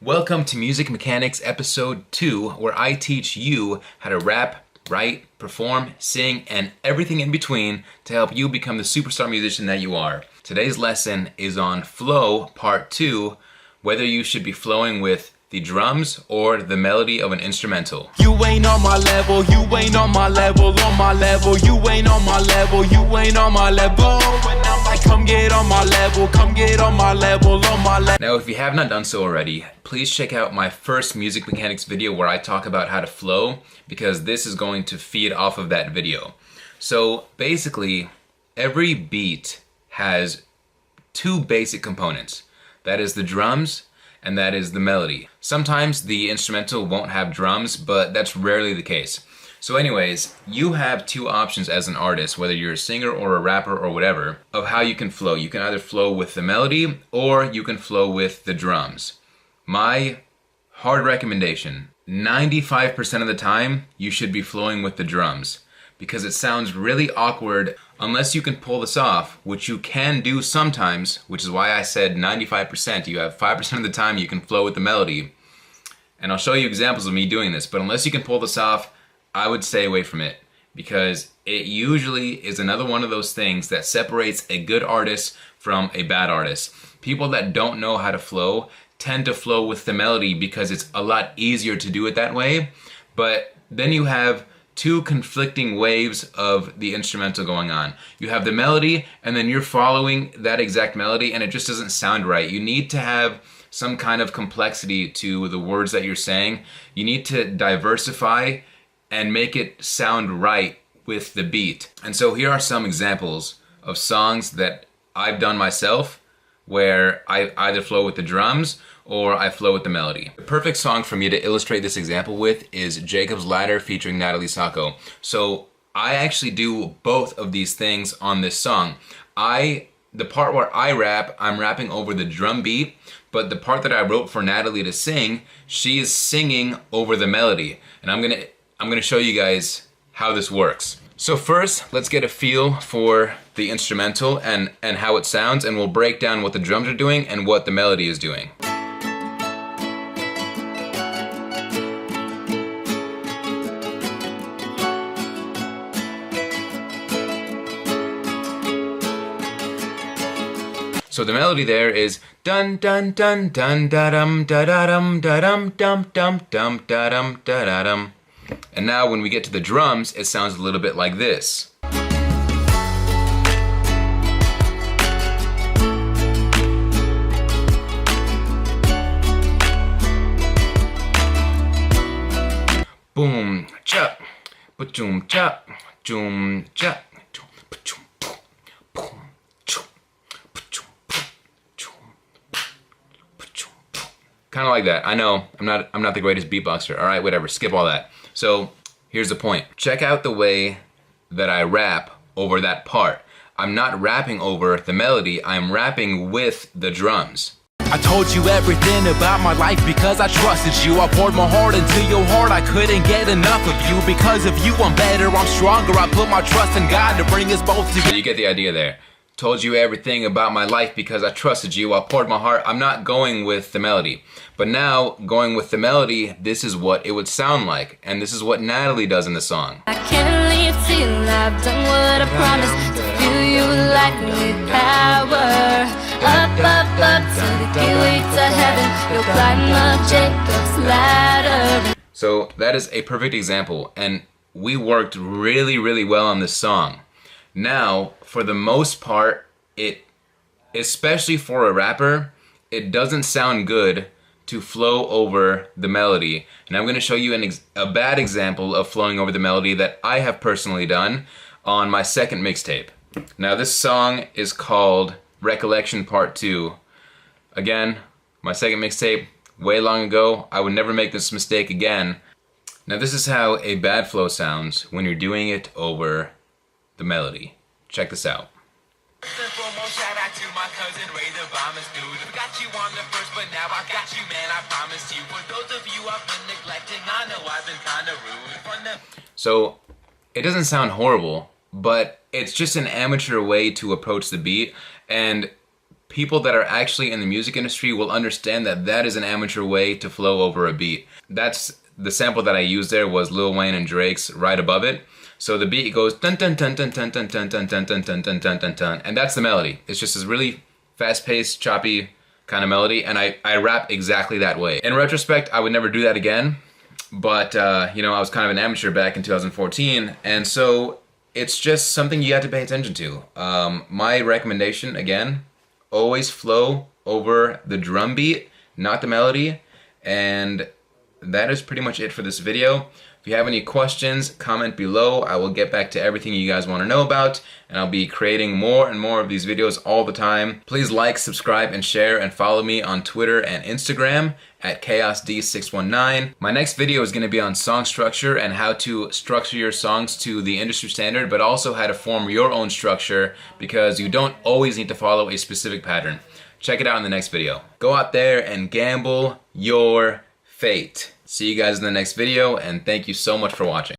Welcome to Music Mechanics Episode 2, where I teach you how to rap, write, perform, sing, and everything in between to help you become the superstar musician that you are. Today's lesson is on flow, part 2, whether you should be flowing with the drums or the melody of an instrumental. You ain't on my level, you ain't on my level, you ain't on my level, you ain't on my level. When I'm like, come get on my level, come get on my level, Now, if you have not done so already, please check out my first music mechanics video where I talk about how to flow, because this is going to feed off of that video. So basically, every beat has two basic components. That is the drums and that is the melody. Sometimes the instrumental won't have drums, but that's rarely the case. So anyways, you have two options as an artist, whether you're a singer or a rapper or whatever, of how you can flow. You can either flow with the melody or you can flow with the drums. My hard recommendation, 95% of the time, you should be flowing with the drums, because it sounds really awkward unless you can pull this off, which you can do sometimes, which is why I said 95%. You have 5% of the time you can flow with the melody. And I'll show you examples of me doing this, but unless you can pull this off, I would stay away from it, because it usually is another one of those things that separates a good artist from a bad artist. People that don't know how to flow tend to flow with the melody because it's a lot easier to do it that way, but then you have two conflicting waves of the instrumental going on. You have the melody, and then you're following that exact melody, and it just doesn't sound right. You need to have some kind of complexity to the words that you're saying. You need to diversify and make it sound right with the beat. And so here are some examples of songs that I've done myself where I either flow with the drums or I flow with the melody. The perfect song for me to illustrate this example with is Jacob's Ladder featuring Natalie Sacco. So I actually do both of these things on this song. The part where I rap, I'm rapping over the drum beat, but the part that I wrote for Natalie to sing, she is singing over the melody. And I'm gonna show you guys how this works. So first, let's get a feel for the instrumental and how it sounds, and we'll break down what the drums are doing and what the melody is doing. So the melody there is dun dun dun dun da dum da da dum da dum dum dum dum da dum da da dum. And now when we get to the drums, it sounds a little bit like this. Boom cha, ba-choom cha, choom cha. Kind of like that. I know, I'm not the greatest beatboxer. All right, whatever, skip all that. So here's the point. Check out the way that I rap over that part. I'm not rapping over the melody, I'm rapping with the drums. I told you everything about my life because I trusted you. I poured my heart into your heart, I couldn't get enough of you. Because of you, I'm better, I'm stronger. I put my trust in God to bring us both together. So you get the idea there. Told you everything about my life because I trusted you. I poured my heart. I'm not going with the melody. But now, going with the melody, this is what it would sound like. And this is what Natalie does in the song. I can't leave till I've done what I promised. To feel you like with power. Up, up, up to the gateway to heaven. You'll climb up Jacob's ladder. So that is a perfect example. And we worked really, really well on this song. Now, for the most part, especially for a rapper, it doesn't sound good to flow over the melody. And I'm going to show you a bad example of flowing over the melody that I have personally done on my second mixtape. Now, this song is called Recollection Part 2. Again, my second mixtape, way long ago. I would never make this mistake again. Now, this is how a bad flow sounds when you're doing it over the melody. Check this out. Shout out to my cousin Ray, the bombers, dude. I got you on the first, but now I got you, man. I promise you. For those of you I've been neglecting, I know I've been kind of rude. So it doesn't sound horrible, but it's just an amateur way to approach the beat, and people that are actually in the music industry will understand that that is an amateur way to flow over a beat. That's the sample that I used there was Lil Wayne and Drake's Right Above It. So the beat goes dun dun dun dun dun dun dun dun dun dun dun dun dun dun dun, and that's the melody. It's just this really fast-paced, choppy kind of melody, and I rap exactly that way. In retrospect, I would never do that again, but you know, I was kind of an amateur back in 2014, and so it's just something you have to pay attention to. My recommendation, again, always flow over the drum beat, not the melody, and that is pretty much it for this video. If you have any questions, comment below. I will get back to everything you guys want to know about, and I'll be creating more and more of these videos all the time. Please like, subscribe, and share, and follow me on Twitter and Instagram at ChaosD619. My next video is going to be on song structure and how to structure your songs to the industry standard, but also how to form your own structure, because you don't always need to follow a specific pattern. Check it out in the next video. Go out there and gamble your fate. See you guys in the next video, and thank you so much for watching.